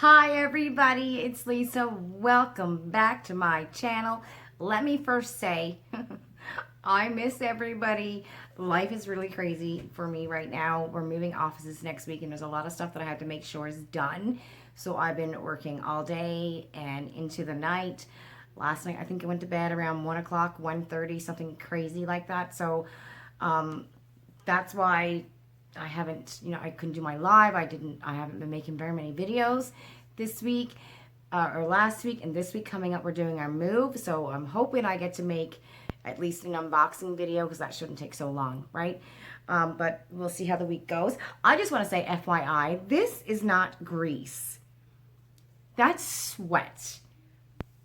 Hi everybody, it's Lisa. Welcome back to my channel. Let me first say, I miss everybody. Life is really crazy for me right now. We're moving offices next week and there's a lot of stuff that I have to make sure is done. So I've been working all day and into the night. Last night I think I went to bed around 1 o'clock, 1:30, something crazy like that. So that's why I haven't, I couldn't do my live. I haven't been making very many videos this week or last week, and this week coming up, we're doing our move. So I'm hoping I get to make at least an unboxing video because that shouldn't take so long, right? But we'll see how the week goes. I just want to say, FYI, this is not grease. That's sweat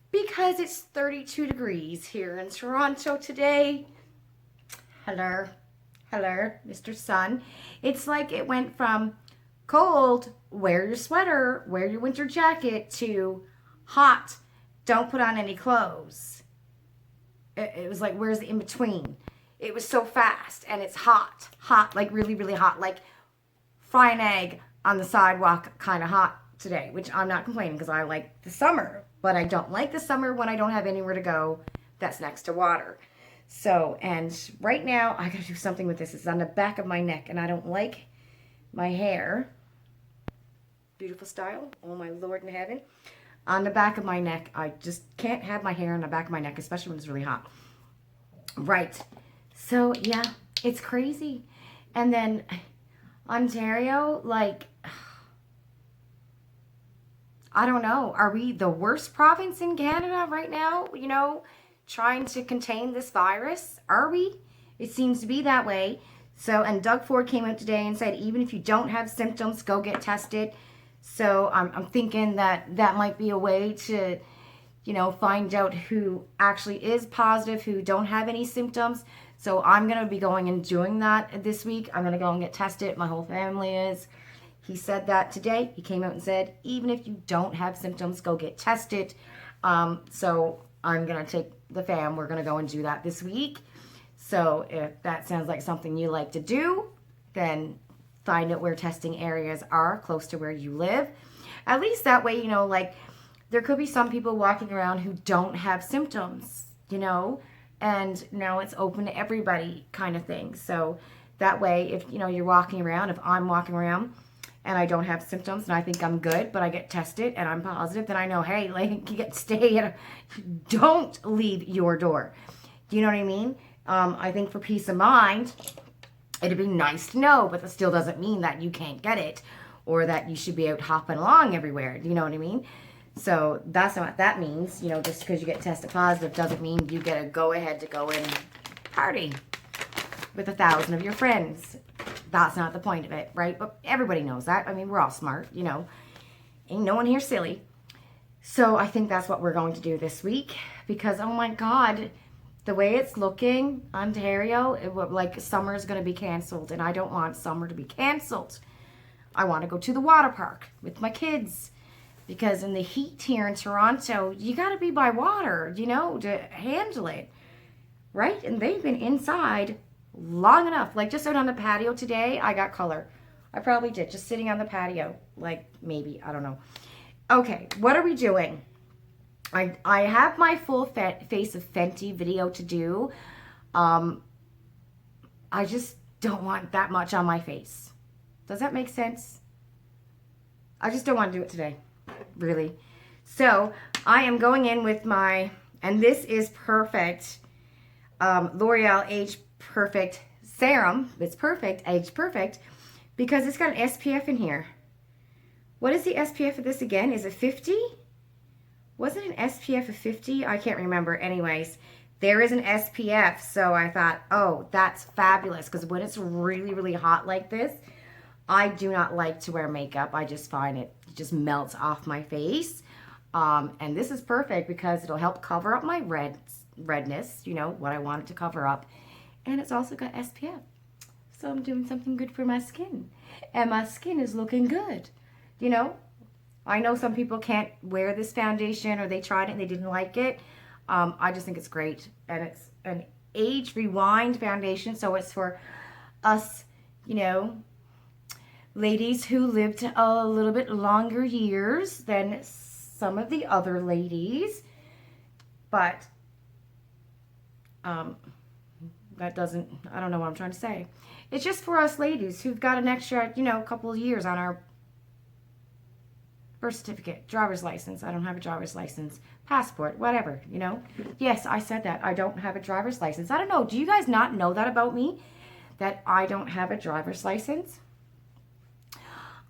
because it's 32 degrees here in Toronto today. Hello. Hello, Mr. Sun. It's like it went from cold, wear your sweater, wear your winter jacket, to hot, don't put on any clothes. It was like, where's the in-between? It was so fast, and it's hot, like really, really hot, like fry an egg on the sidewalk kind of hot today, which I'm not complaining because I like the summer, but I don't like the summer when I don't have anywhere to go that's next to water. So, and right now, I gotta do something with this. It's on the back of my neck, and I don't like my hair. Beautiful style. Oh, my Lord in heaven. On the back of my neck. I just can't have my hair on the back of my neck, especially when it's really hot. Right. So, yeah, it's crazy. And then Ontario, like, I don't know. Are we the worst province in Canada right now? Trying to contain this virus? Are we? It seems to be that way. So, and Doug Ford came out today and said, even if you don't have symptoms, go get tested. So I'm thinking that that might be a way to, find out who actually is positive, who don't have any symptoms. So I'm going to be going and doing that this week. I'm going to go and get tested. My whole family is. He said that today. He came out and said, even if you don't have symptoms, go get tested. So I'm going to take the fam. We're going to go and do that this week. So if that sounds like something you like to do, then find out where testing areas are close to where you live. At least that way, like there could be some people walking around who don't have symptoms, and now it's open to everybody kind of thing. So that way, if, you're walking around, if I'm walking around and I don't have symptoms and I think I'm good, but I get tested and I'm positive, then I know, hey, like, don't leave your door. Do you know what I mean? I think for peace of mind, it'd be nice to know, but that still doesn't mean that you can't get it or that you should be out hopping along everywhere. Do you know what I mean? So that's not what that means. Just because you get tested positive doesn't mean you get a go-ahead to go and party with 1,000 of your friends. That's not the point of it, right? But everybody knows that. I mean, we're all smart, Ain't no one here silly. So I think that's what we're going to do this week because, oh my God, the way it's looking, Ontario, like summer is going to be canceled, and I don't want summer to be canceled. I want to go to the water park with my kids because in the heat here in Toronto, you got to be by water, to handle it, right? And they've been inside long enough. Like just out on the patio today, I got color. I probably did, just sitting on the patio, like maybe, I don't know. Okay, what are we doing? I have my full face of Fenty video to do. I just don't want that much on my face. Does that make sense? I just don't want to do it today, really. So I am going in with my, and this is perfect, L'Oreal Age Perfect Serum. It's perfect, Age Perfect, because it's got an SPF in here. What is the SPF of this again? Is it 50? Was it an SPF of 50? I can't remember. Anyways, there is an SPF. So I thought, oh, that's fabulous. Because when it's really, really hot like this, I do not like to wear makeup. I just find it just melts off my face. And this is perfect because it'll help cover up my redness, what I want it to cover up. And it's also got SPF. So I'm doing something good for my skin. And my skin is looking good, I know some people can't wear this foundation or they tried it and they didn't like it. I just think it's great. And it's an age rewind foundation. So it's for us, ladies who lived a little bit longer years than some of the other ladies. But that doesn't, I don't know what I'm trying to say. It's just for us ladies who've got an extra, you know, couple of years on our birth certificate, driver's license. I don't have a driver's license, passport, whatever, you know. Yes, I said that. I don't have a driver's license. I don't know. Do you guys not know that about me? That I don't have a driver's license?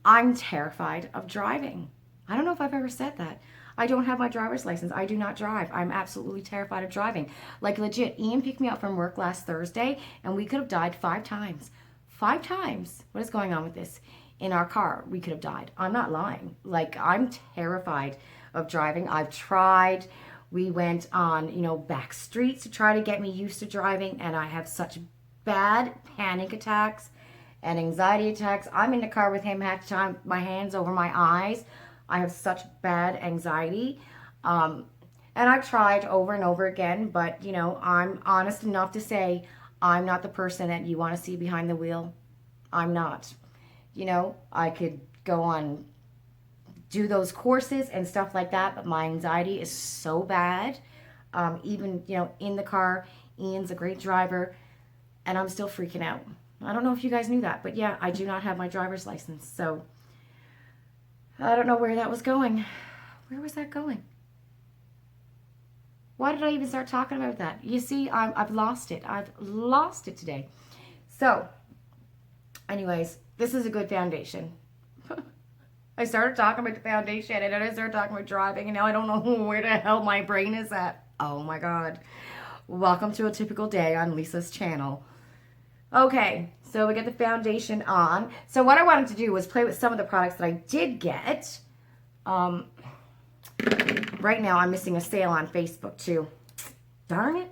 I'm terrified of driving. I don't know if I've ever said that. I don't have my driver's license. I do not drive. I'm absolutely terrified of driving. Like legit, Ian picked me up from work last Thursday and we could have died 5 times. 5 times. What is going on with this? In our car, we could have died. I'm not lying. Like, I'm terrified of driving. I've tried. We went on, you know, back streets to try to get me used to driving, and I have such bad panic attacks and anxiety attacks. I'm in the car with him half the time, my hands over my eyes. I have such bad anxiety. And I've tried over and over again, but, you know, I'm honest enough to say I'm not the person that you want to see behind the wheel. I'm not. You know, I could go on, do those courses and stuff like that, but my anxiety is so bad. Even, you know, in the car, Ian's a great driver, and I'm still freaking out. I don't know if you guys knew that, but yeah, I do not have my driver's license. So I don't know where that was going. Where was that going? Why did I even start talking about that? You see, I've lost it. I've lost it today. So anyways, this is a good foundation. I started talking about the foundation, and then I started talking about driving, and now I don't know where the hell my brain is at. Oh my God. Welcome to a typical day on Lisa's channel. Okay, so we get the foundation on. So what I wanted to do was play with some of the products that I did get. Right now I'm missing a sale on Facebook too. Darn it.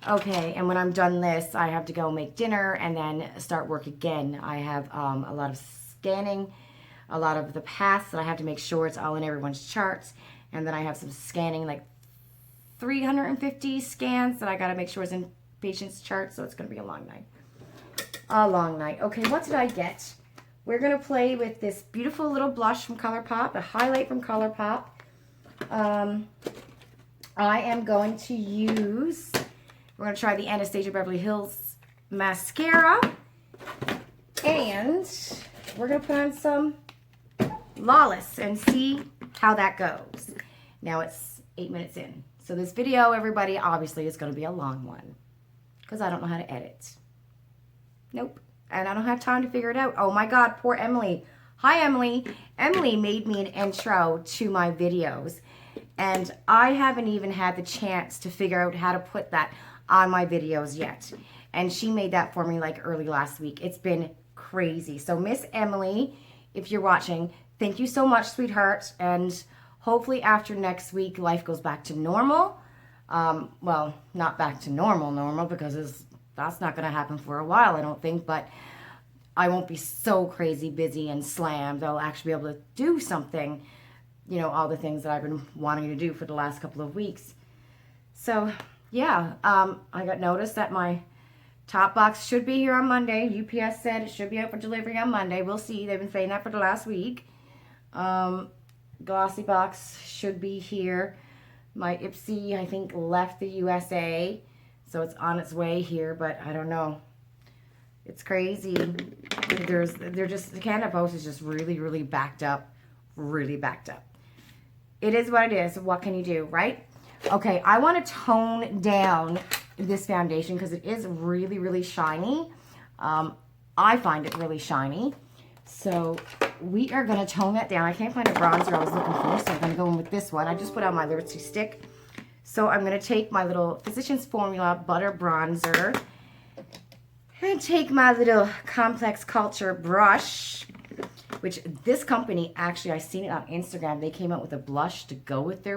Okay, and when I'm done this, I have to go make dinner and then start work again. I have a lot of scanning, a lot of the paths that I have to make sure it's all in everyone's charts. And then I have some scanning, like 350 scans that I got to make sure is in patient's charts. So it's going to be a long night. A long night. Okay, what did I get? We're going to play with this beautiful little blush from ColourPop, a highlight from ColourPop. I am going to use... We're going to try the Anastasia Beverly Hills mascara. And we're going to put on some Lawless and see how that goes. Now it's 8 minutes in. So this video, everybody, obviously is going to be a long one. Because I don't know how to edit. Nope. And I don't have time to figure it out. Oh my God, poor Emily. Hi, Emily. Emily made me an intro to my videos. And I haven't even had the chance to figure out how to put that on my videos yet. And she made that for me like early last week. It's been crazy. So Miss Emily, if you're watching, thank you so much, sweetheart. And hopefully after next week, life goes back to normal. Well, not back to normal because that's not going to happen for a while, I don't think. But I won't be so crazy busy and slammed. I'll actually be able to do something, you know, all the things that I've been wanting to do for the last couple of weeks. So yeah, I got notice that my Topbox should be here on Monday. UPS said it should be out for delivery on Monday. We'll see. They've been saying that for the last week. Glossybox should be here. My Ipsy, I think, left the USA. So it's on its way here, but I don't know. It's crazy. The Canada Post is just really, really backed up. Really backed up. It is what it is. What can you do, right? Okay, I want to tone down this foundation because it is really, really shiny. I find it really shiny. So we are going to tone that down. I can't find a bronzer I was looking for, so I'm going to go in with this one. I just put on my Liberty stick. So I'm going to take my little Physicians Formula Butter Bronzer and take my little Complex Culture brush, which this company, actually, I seen it on Instagram. They came out with a blush to go with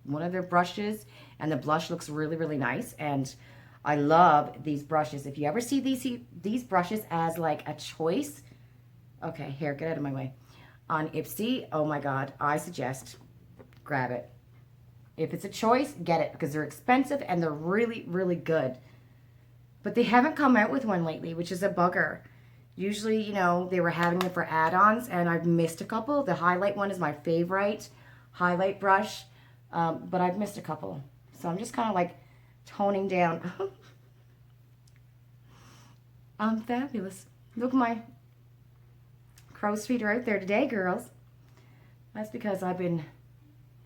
one of their brushes, and the blush looks really, really nice. And I love these brushes. If you ever see these brushes as like a choice, okay, here, get out of my way. On Ipsy, oh my God, I suggest grab it. If it's a choice, get it, because they're expensive and they're really, really good. But they haven't come out with one lately, which is a bugger. Usually, you know, they were having them for add-ons, and I've missed a couple. The highlight one is my favorite highlight brush, but I've missed a couple. So I'm just kind of like toning down. I'm fabulous. Look at my crow's feet are out there today, girls. That's because I've been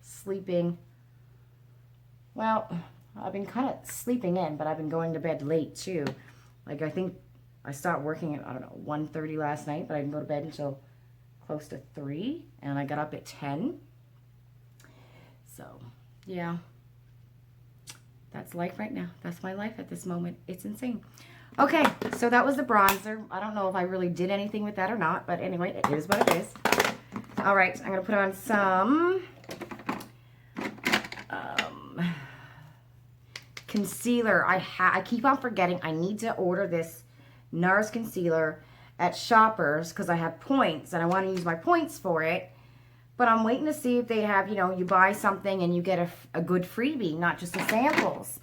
sleeping. Well, I've been kind of sleeping in, but I've been going to bed late too. Like, I think I started working at, I don't know, 1:30 last night, but I didn't go to bed until close to 3, and I got up at 10. So, yeah. That's life right now. That's my life at this moment. It's insane. Okay, so that was the bronzer. I don't know if I really did anything with that or not, but anyway, it is what it is. All right, I'm going to put on some concealer. I keep on forgetting I need to order this NARS concealer at Shoppers because I have points and I want to use my points for it. But I'm waiting to see if they have, you know, you buy something and you get a good freebie, not just the samples.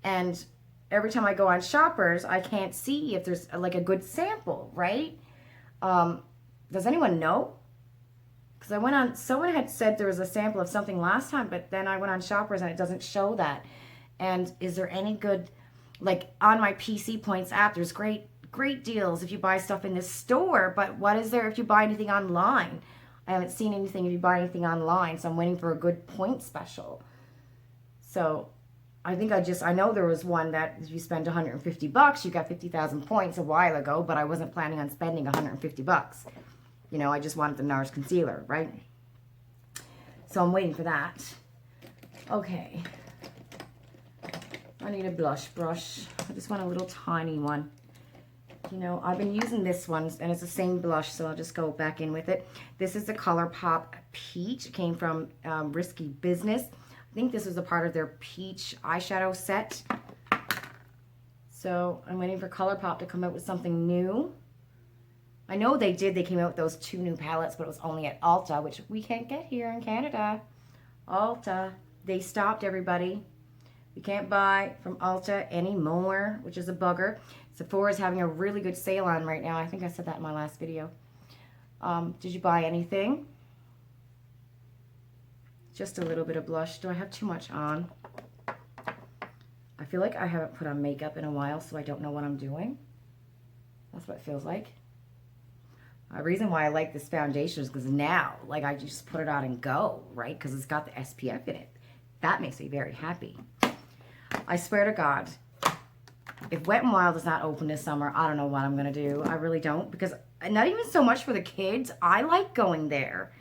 And every time I go on Shoppers, I can't see if there's like a good sample, right? Does anyone know? Because I went on, someone had said there was a sample of something last time, but then I went on Shoppers and it doesn't show that. And is there any good, like on my PC Points app, there's great deals if you buy stuff in this store, but what is there if you buy anything online? I haven't seen anything if you buy anything online, so I'm waiting for a good point special. So I think I know there was one that if you spend $150, you got 50,000 points a while ago, but I wasn't planning on spending $150. You know, I just wanted the NARS concealer, right? So I'm waiting for that. Okay. I need a blush brush. I just want a little tiny one. You know, I've been using this one, and it's the same blush, so I'll just go back in with it. This is the ColourPop Peach. It came from Risky Business. I think this was a part of their peach eyeshadow set. So I'm waiting for ColourPop to come out with something new. I know they came out with those 2 new palettes, but it was only at Ulta, which we can't get here in Canada. Ulta, they stopped, everybody. You can't buy from Ulta anymore, which is a bugger. Sephora is having a really good sale on right now. I think I said that in my last video. Did you buy anything? Just a little bit of blush. Do I have too much on? I feel like I haven't put on makeup in a while, so I don't know what I'm doing. That's what it feels like. The reason why I like this foundation is because now, like, I just put it on and go, right? Because it's got the SPF in it. That makes me very happy. I swear to God, if Wet n Wild is not open this summer, I don't know what I'm going to do. I really don't, because not even so much for the kids. I like going there,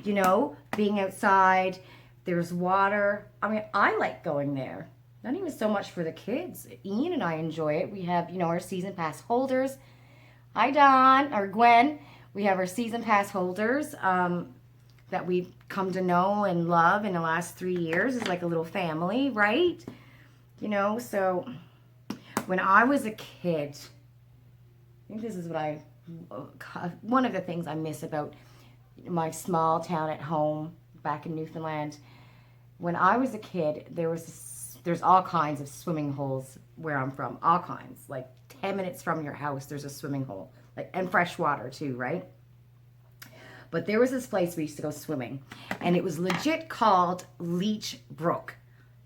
you know, being outside. There's water. I mean, I like going there. Not even so much for the kids. Ian and I enjoy it. We have, you know, our season pass holders. Hi, Don, or Gwen. We have our season pass holders that we've come to know and love in the last 3 years. It's like a little family, right? You know, so when I was a kid, I think this is what one of the things I miss about my small town at home back in Newfoundland. When I was a kid, there's all kinds of swimming holes where I'm from, all kinds. Like 10 minutes from your house, there's a swimming hole, like, and fresh water too, right? But there was this place we used to go swimming, and it was legit called Leech Brook.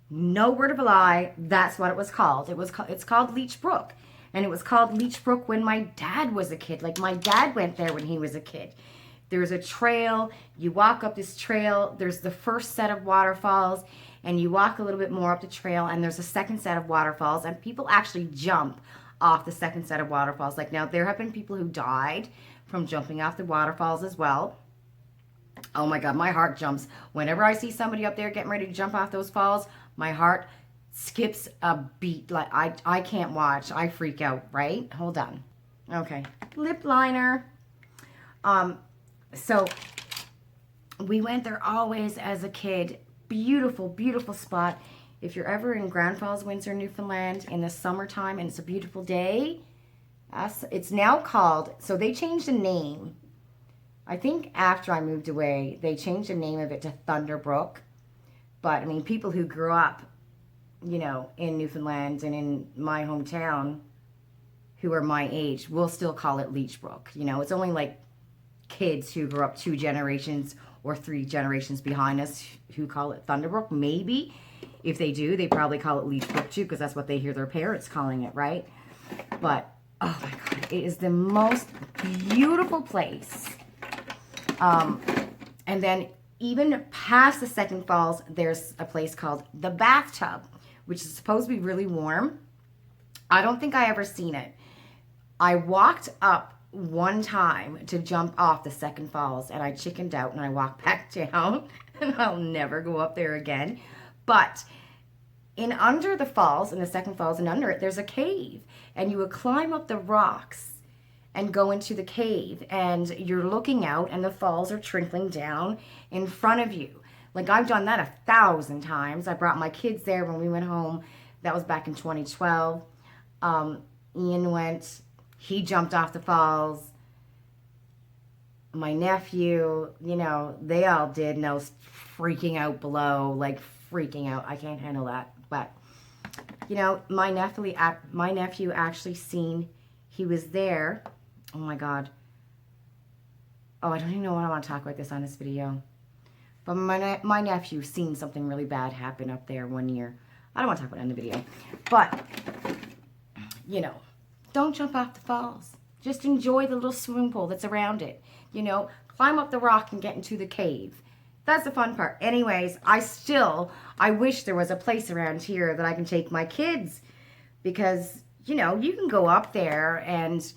No word of a lie, that's what it was called. It's called Leech Brook. And it was called Leech Brook when my dad was a kid. Like, my dad went there when he was a kid. There's a trail. You walk up this trail. There's the first set of waterfalls. And you walk a little bit more up the trail. And there's a second set of waterfalls. And people actually jump off the second set of waterfalls. Like, now, there have been people who died from jumping off the waterfalls as well. Oh, my God. My heart jumps. Whenever I see somebody up there getting ready to jump off those falls, my heart skips a beat. Like, I can't watch. I freak out, right? Hold on. Okay. Lip liner. So we went there always as a kid. Beautiful, beautiful spot. If you're ever in Grand Falls, Windsor, Newfoundland in the summertime and it's a beautiful day, it's now called, so they changed the name. I think after I moved away, they changed the name of it to Thunderbrook. But, I mean, people who grew up, you know, in Newfoundland and in my hometown, who are my age will still call it Leechbrook. You know, it's only like kids who grew up 2 generations or 3 generations behind us who call it Thunderbrook. Maybe if they do, they probably call it Leechbrook too, because that's what they hear their parents calling it, right? But oh my God, it is the most beautiful place. And then even past the Second Falls, there's a place called the Bathtub, which is supposed to be really warm. I don't think I ever seen it. I walked up one time to jump off the Second Falls, and I chickened out and I walked back down, and I'll never go up there again. But in under the falls, in the Second Falls and under it, there's a cave, and you would climb up the rocks and go into the cave, and you're looking out and the falls are trickling down in front of you. Like, I've done that 1,000 times. I brought my kids there when we went home. That was back in 2012. Ian went, he jumped off the falls. My nephew, you know, they all did, and I was freaking out below, like freaking out. I can't handle that. But, you know, my nephew actually seen, he was there. Oh my God. Oh, I don't even know what I want to talk about this on this video. But my nephew seen something really bad happen up there one year. I don't want to talk about it in the video. But, you know, don't jump off the falls. Just enjoy the little swimming pool that's around it. You know, climb up the rock and get into the cave. That's the fun part. Anyways, I wish there was a place around here that I can take my kids. Because, you know, you can go up there and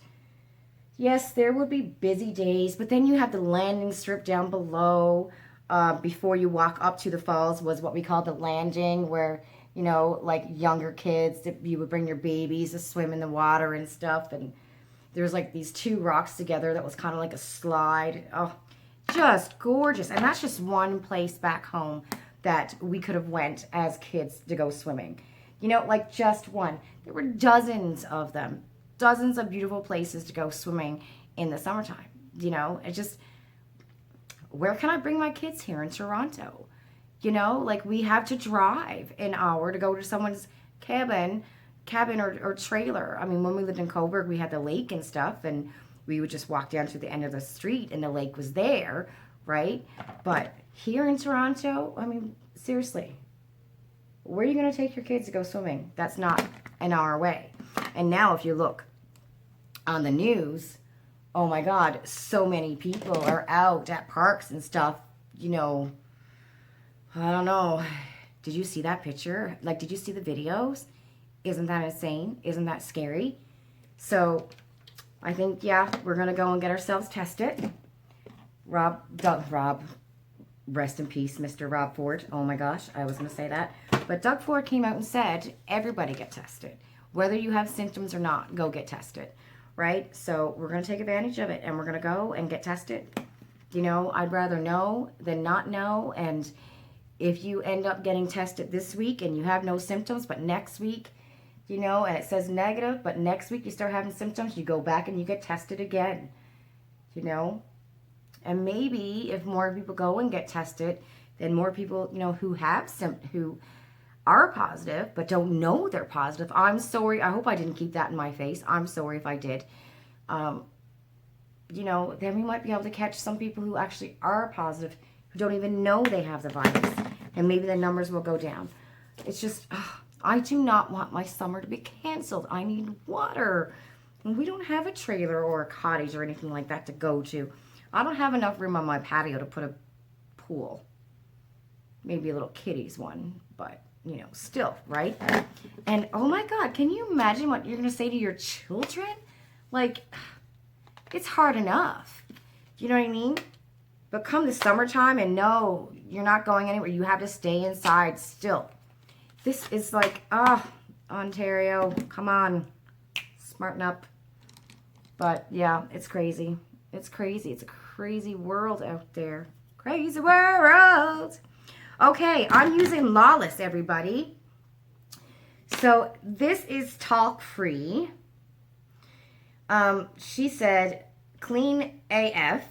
yes, there would be busy days, but then you have the landing strip down below. Before you walk up to the falls was what we call the landing, where, you know, like younger kids, you would bring your babies to swim in the water and stuff. And there was like these 2 rocks together that was kind of like a slide. Oh, just gorgeous. And that's just one place back home that we could have went as kids to go swimming. You know, like just one. There were dozens of them. Dozens of beautiful places to go swimming in the summertime. You know, it just, where can I bring my kids here in Toronto? You know, like we have to drive an hour to go to someone's cabin or trailer. I mean, when we lived in Coburg, we had the lake and stuff, and we would just walk down to the end of the street and the lake was there, right? But here in Toronto, I mean, seriously, where are you going to take your kids to go swimming? That's not an hour away. And now if you look on the news, oh my God, so many people are out at parks and stuff, you know. I don't know. Did you see that picture? Like, did you see the videos? Isn't that insane? Isn't that scary? So I think, yeah, we're going to go and get ourselves tested. Rob, rest in peace, Mr. Rob Ford. Oh my gosh, I was going to say that. But Doug Ford came out and said, everybody get tested. Whether you have symptoms or not, go get tested, right? So we're going to take advantage of it, and we're going to go and get tested. You know, I'd rather know than not know. And if you end up getting tested this week and you have no symptoms, but next week, you know, and it says negative, but next week you start having symptoms, you go back and you get tested again, you know. And maybe if more people go and get tested, then more people, you know, who are positive but don't know they're positive. I'm sorry. I hope I didn't keep that in my face. I'm sorry if I did. You know, then we might be able to catch some people who actually are positive, who don't even know they have the virus. And maybe the numbers will go down. It's just, I do not want my summer to be canceled. I need water. And we don't have a trailer or a cottage or anything like that to go to. I don't have enough room on my patio to put a pool. Maybe a little kiddies one, but, you know, still, right? And, oh my God, can you imagine what you're going to say to your children? Like, it's hard enough. You know what I mean? But come the summertime and no, you're not going anywhere. You have to stay inside still. This is like, Ontario, come on, smarten up. But yeah, it's crazy. It's crazy. It's a crazy world out there. Crazy world. Okay, I'm using Lawless, everybody. So this is talc free. She said, clean AF.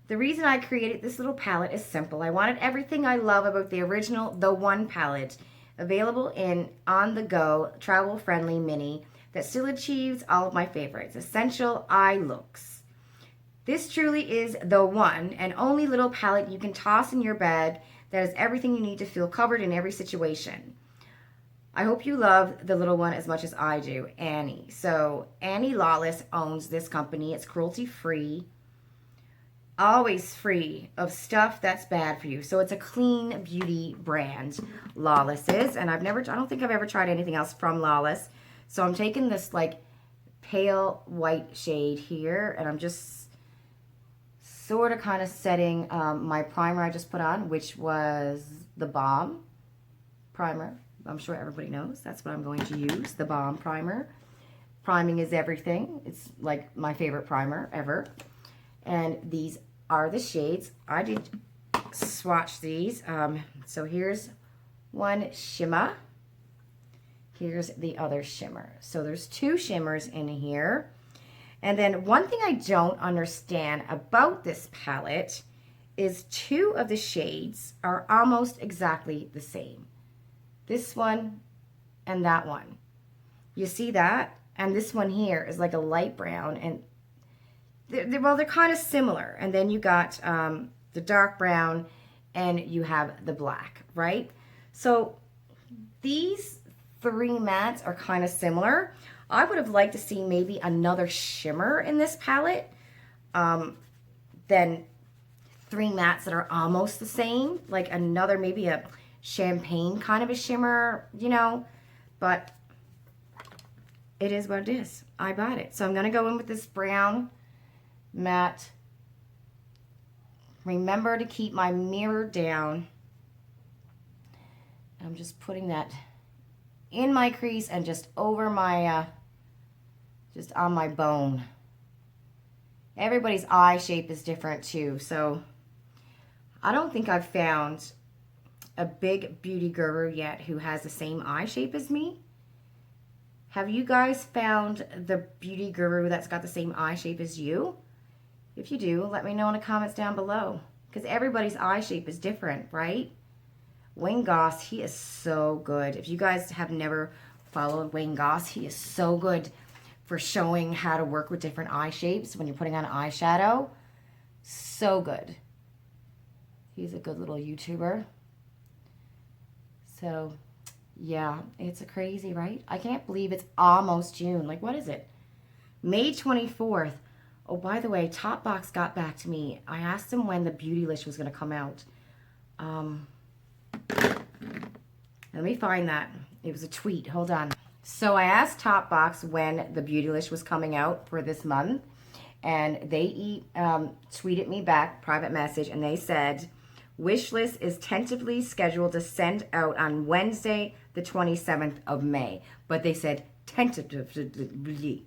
The reason I created this little palette is simple. I wanted everything I love about the original The One palette available in on-the-go, travel-friendly mini that still achieves all of my favorites. Essential eye looks. This truly is the one and only little palette you can toss in your bag that has everything you need to feel covered in every situation. I hope you love the little one as much as I do, Annie. So Annie Lawless owns this company. It's cruelty-free, always free of stuff that's bad for you. So it's a clean beauty brand, Lawless is. And I don't think I've ever tried anything else from Lawless. So I'm taking this like pale white shade here, and I'm just sort of kind of setting my primer I just put on, which was the Balm primer. I'm sure everybody knows that's what I'm going to use, the Balm primer. Priming is everything. It's like my favorite primer ever. And these are the shades. I did swatch these. So here's one shimmer. Here's the other shimmer. So there's two shimmers in here. And then one thing I don't understand about this palette is two of the shades are almost exactly the same. This one and that one. You see that? And this one here is like a light brown, and they're kind of similar. And then you got the dark brown and you have the black, right? So these three mattes are kind of similar. I would have liked to see maybe another shimmer in this palette than three mattes that are almost the same. Like another, maybe a champagne kind of a shimmer, you know. But it is what it is. I bought it. So I'm going to go in with this brown matte. Remember to keep my mirror down. I'm just putting that in my crease and just over my, just on my bone. Everybody's eye shape is different too, so I don't think I've found a big beauty guru yet who has the same eye shape as me. Have you guys found the beauty guru that's got the same eye shape as you? If you do, let me know in the comments down below, because everybody's eye shape is different, right? Wayne Goss, he is so good. If you guys have never followed Wayne Goss, he is so good for showing how to work with different eye shapes when you're putting on eyeshadow. So good. He's a good little YouTuber. So, yeah, it's a crazy, right? I can't believe it's almost June. Like, what is it? May 24th. Oh, by the way, Topbox got back to me. I asked them when the Beautylish was going to come out. Let me find that. It was a tweet. Hold on. So I asked Topbox when the Beautylish was coming out for this month, and they tweeted me back, private message, and they said, wish list is tentatively scheduled to send out on Wednesday, the 27th of May. But they said tentatively.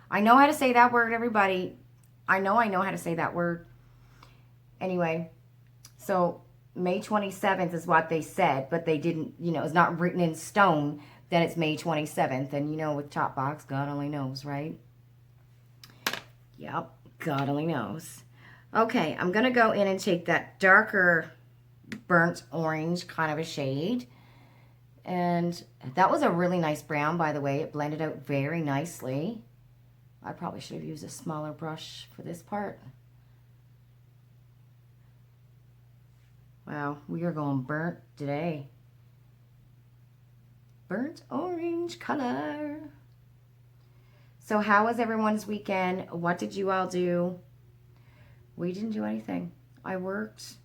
I know how to say that word, everybody. I know how to say that word. Anyway, so May 27th is what they said, but they didn't, you know, it's not written in stone that it's May 27th. And, you know, with Topbox, God only knows, right? Yep, God only knows. Okay, I'm going to go in and take that darker burnt orange kind of a shade. And that was a really nice brown, by the way. It blended out very nicely. I probably should have used a smaller brush for this part. Wow, we are going burnt today. Burnt orange color. So how was everyone's weekend? What did you all do? We didn't do anything. I worked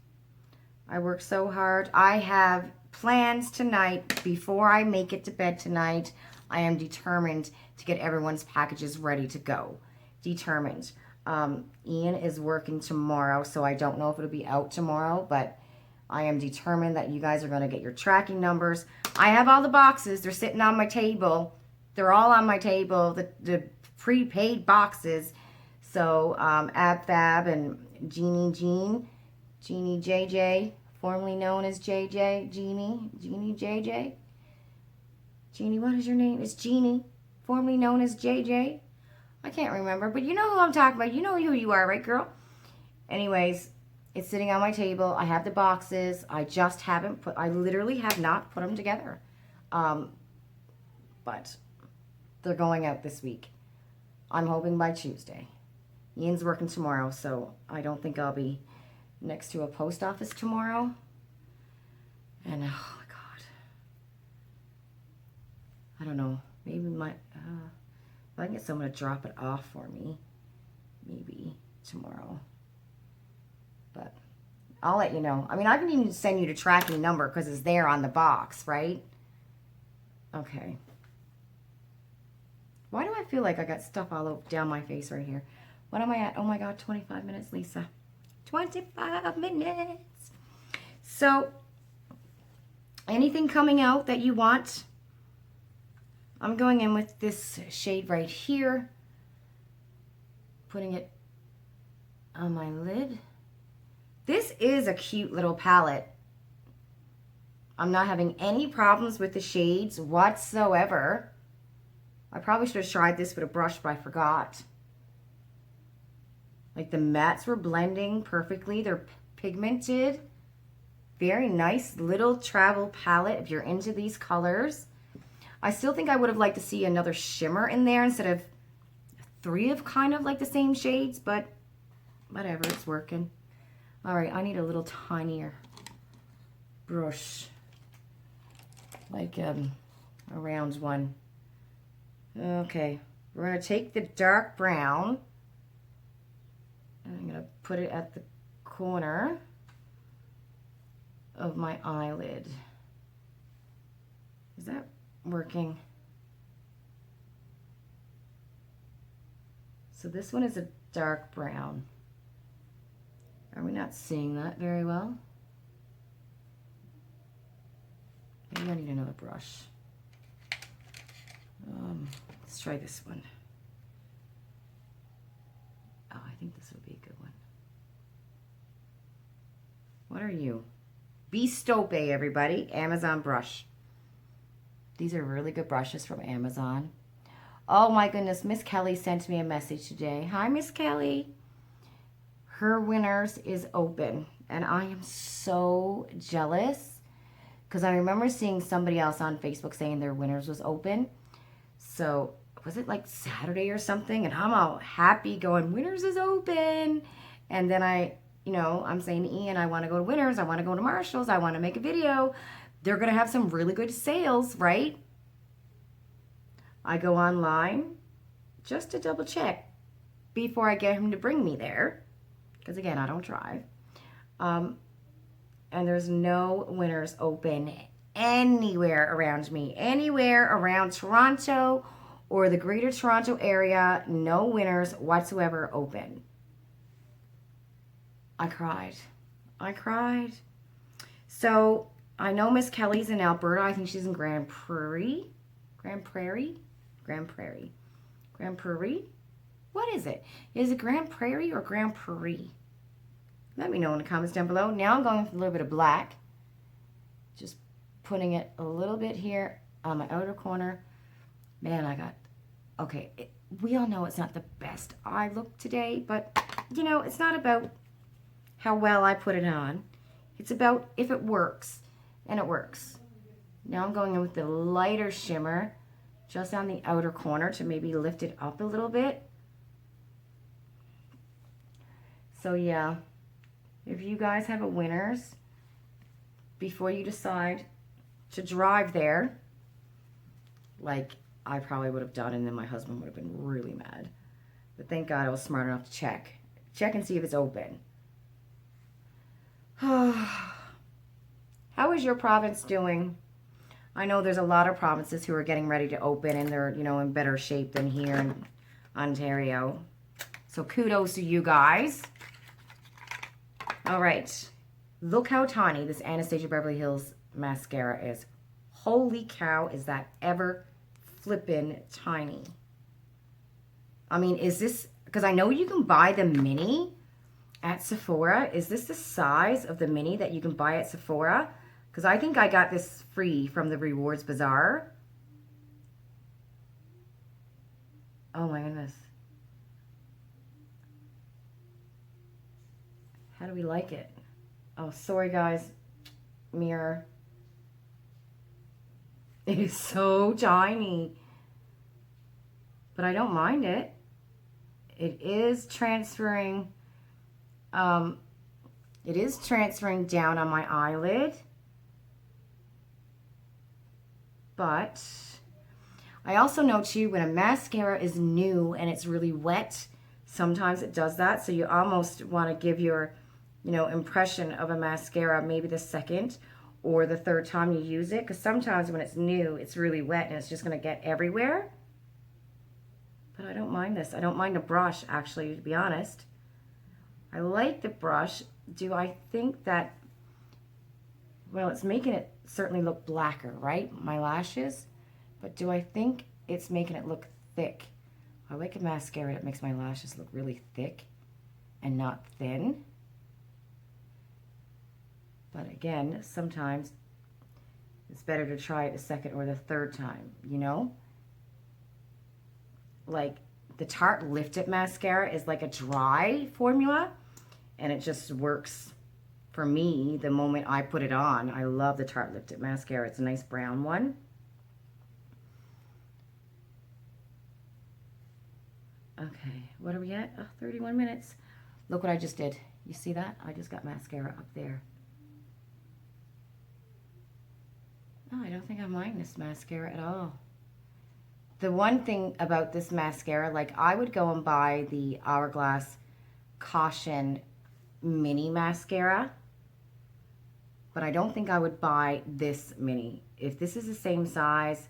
so hard. I have plans tonight. Before I make it to bed tonight, I am determined to get everyone's packages ready to go. Determined. Ian is working tomorrow, so I don't know if it'll be out tomorrow, but I am determined that you guys are going to get your tracking numbers. I have all the boxes. They're sitting on my table. They're all on my table, the prepaid boxes. So AbFab and Jeannie JJ, formerly known as JJ, Jeannie JJ. Jeannie, what is your name? It's Jeannie, formerly known as JJ. I can't remember, but you know who I'm talking about. You know who you are, right, girl? Anyways, It's sitting on my table. I have the boxes. I just haven't put, I literally have not put them together. But they're going out this week. I'm hoping by Tuesday. Ian's working tomorrow, so I don't think I'll be next to a post office tomorrow. And oh my God, I don't know. Maybe if I can get someone to drop it off for me, maybe tomorrow. But I'll let you know. I mean, I can even send you the tracking number because it's there on the box, right? Okay. Why do I feel like I got stuff all over down my face right here? What am I at? Oh my God, 25 minutes, Lisa. 25 minutes. So, anything coming out that you want? I'm going in with this shade right here. Putting it on my lid. This is a cute little palette. I'm not having any problems with the shades whatsoever. I probably should have tried this with a brush, but I forgot. Like the mattes were blending perfectly. They're pigmented. Very nice little travel palette if you're into these colors. I still think I would have liked to see another shimmer in there instead of 3 of kind of like the same shades, but whatever, it's working. All right, I need a little tinier brush, like a round one. Okay, we're gonna take the dark brown and I'm gonna put it at the corner of my eyelid. Is that working? So this one is a dark brown. Are we not seeing that very well? Maybe I need another brush. Let's try this one. Oh, I think this would be a good one. What are you? Sweetpea, everybody. Amazon brush. These are really good brushes from Amazon. Oh my goodness, Miss Kelly sent me a message today. Hi, Miss Kelly. Her Winners is open, and I am so jealous because I remember seeing somebody else on Facebook saying their Winners was open. So was it like Saturday or something? And I'm all happy going, Winners is open. And then I'm saying, Ian, I want to go to Winners. I want to go to Marshall's. I want to make a video. They're going to have some really good sales, right? I go online just to double check before I get him to bring me there. Because again, I don't drive. And there's no Winners open anywhere around me. Anywhere around Toronto or the Greater Toronto area, no Winners whatsoever open. I cried. I cried. So I know Miss Kelly's in Alberta. I think she's in Grand Prairie. Grand Prairie? Grand Prairie. Grand Prairie? What is it? Is it Grand Prairie or Grand Prairie? Let me know in the comments down below. Now I'm going with a little bit of black. Just putting it a little bit here on my outer corner. Man, okay, we all know it's not the best eye look today, but, it's not about how well I put it on. It's about if it works, and it works. Now I'm going in with the lighter shimmer just on the outer corner to maybe lift it up a little bit. So yeah, if you guys have a Winners, before you decide to drive there, like I probably would have done, and then my husband would have been really mad. But thank God I was smart enough to check. Check and see if it's open. How is your province doing? I know there's a lot of provinces who are getting ready to open, and they're, in better shape than here in Ontario. So kudos to you guys. All right. Look how tiny this Anastasia Beverly Hills mascara is. Holy cow, is that ever flippin' tiny. I mean, is this, because I know you can buy the mini at Sephora. Is this the size of the mini that you can buy at Sephora? Because I think I got this free from the Rewards Bazaar. Oh my goodness. How do we like it? Oh, sorry guys. Mirror. It is so tiny. But I don't mind it. It is transferring down on my eyelid. But I also know too, when a mascara is new and it's really wet, sometimes it does that. So you almost want to give your, impression of a mascara maybe the second or the third time you use it. Because sometimes when it's new, it's really wet and it's just going to get everywhere. But I don't mind this. I don't mind the brush, actually, to be honest. I like the brush. Do I think that, well, it's making it certainly look blacker, right? My lashes. But do I think it's making it look thick? I like a mascara that makes my lashes look really thick and not thin. But again, sometimes it's better to try it the second or the third time, Like the Tarte Lift It mascara is like a dry formula, and it just works for me the moment I put it on. I love the Tarte Lift It mascara. It's a nice brown one. Okay, what are we at? Oh, 31 minutes. Look what I just did. You see that? I just got mascara up there. Oh, I don't think I mind this mascara at all. The one thing about this mascara, like I would go and buy the Hourglass Caution mini mascara, but I don't think I would buy this mini. If this is the same size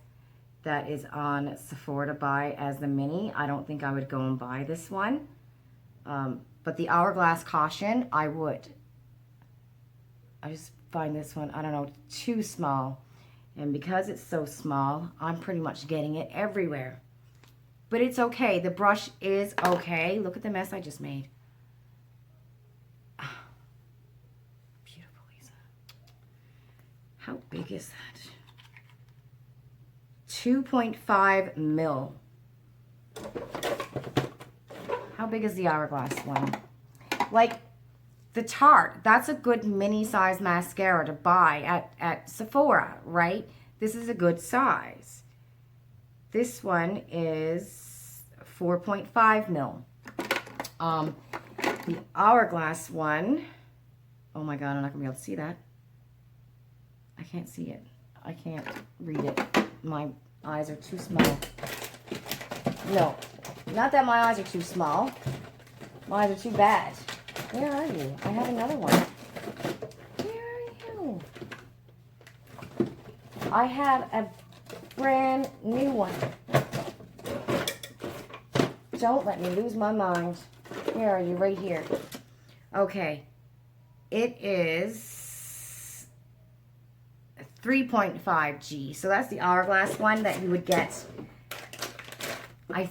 that is on Sephora to buy as the mini, I don't think I would go and buy this one. But the Hourglass Caution, I would. I just find this one, I don't know, too small. And because it's so small, I'm pretty much getting it everywhere. But it's okay. The brush is okay. Look at the mess I just made. Oh, beautiful, Lisa. How big is that? 2.5 mil. How big is the Hourglass one? Like the Tarte, that's a good mini size mascara to buy at Sephora, right? This is a good size. This one is 4.5 mil. The Hourglass one, oh my God, I'm not gonna be able to see that. I can't see it. I can't read it. My eyes are too small. No, not that my eyes are too small. My eyes are too bad. Where are you? I have another one. Where are you? I have a brand new one. Don't let me lose my mind. Where are you? Right here. Okay. It is 3.5 G. So that's the Hourglass one that you would get. I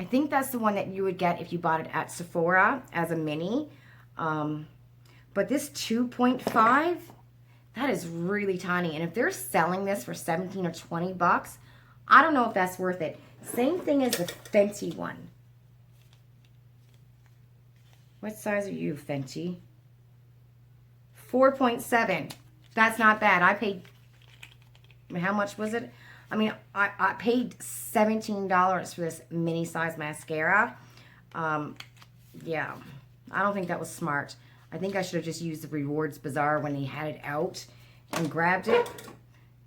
think that's the one that you would get if you bought it at Sephora as a mini. But this 2.5, that is really tiny. And if they're selling this for 17 or 20 bucks, I don't know if that's worth it. Same thing as the Fenty one. What size are you, Fenty? 4.7. That's not bad. I paid, how much was it? I mean, I paid $17 for this mini size mascara. Yeah, I don't think that was smart. I think I should have just used the Rewards Bazaar when they had it out and grabbed it.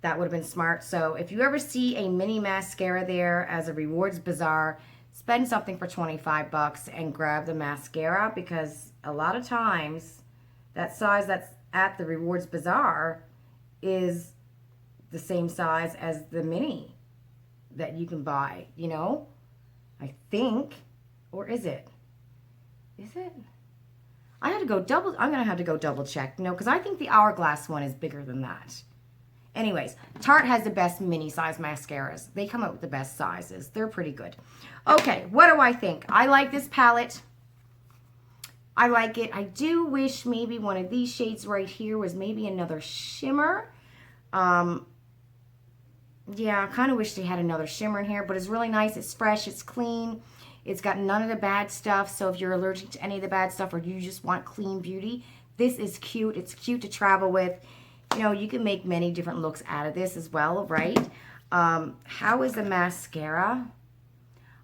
That would have been smart. So if you ever see a mini mascara there as a Rewards Bazaar, spend something for 25 bucks and grab the mascara, because a lot of times that size that's at the Rewards Bazaar is the same size as the mini that you can buy, I think. Or is it? Is it? I'm gonna have to go double check, because I think the Hourglass one is bigger than that. Anyways, Tarte has the best mini size mascaras. They come out with the best sizes. They're pretty good. Okay, what do I think? I like this palette. I like it. I do wish maybe one of these shades right here was maybe another shimmer. Yeah, I kind of wish they had another shimmer in here, but it's really nice. It's fresh. It's clean. It's got none of the bad stuff. So if you're allergic to any of the bad stuff or you just want clean beauty, this is cute. It's cute to travel with. You know, you can make many different looks out of this as well, right? How is the mascara?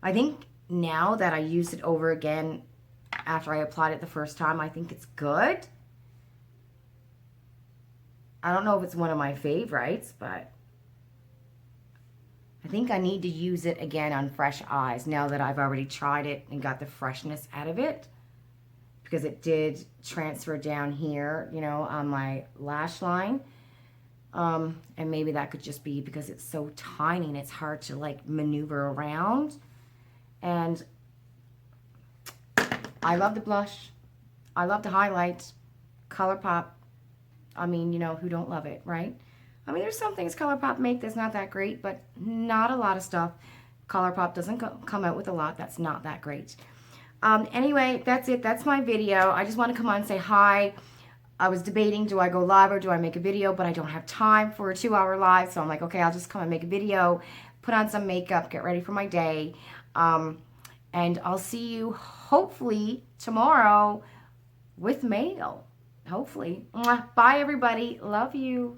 I think now that I used it over again after I applied it the first time, I think it's good. I don't know if it's one of my favorites, but I think I need to use it again on fresh eyes now that I've already tried it and got the freshness out of it, because it did transfer down here, you know, on my lash line. And maybe that could just be because it's so tiny and it's hard to like maneuver around. And I love the blush. I love the highlight. ColourPop. I mean, you know, who don't love it, right? I mean, there's some things ColourPop make that's not that great, but not a lot of stuff. ColourPop doesn't come out with a lot that's not that great. Anyway, that's it. That's my video. I just want to come on and say hi. I was debating, do I go live or do I make a video? But I don't have time for a 2-hour live, so I'm like, okay, I'll just come and make a video, put on some makeup, get ready for my day. And I'll see you hopefully tomorrow with mail. Hopefully. Bye, everybody. Love you.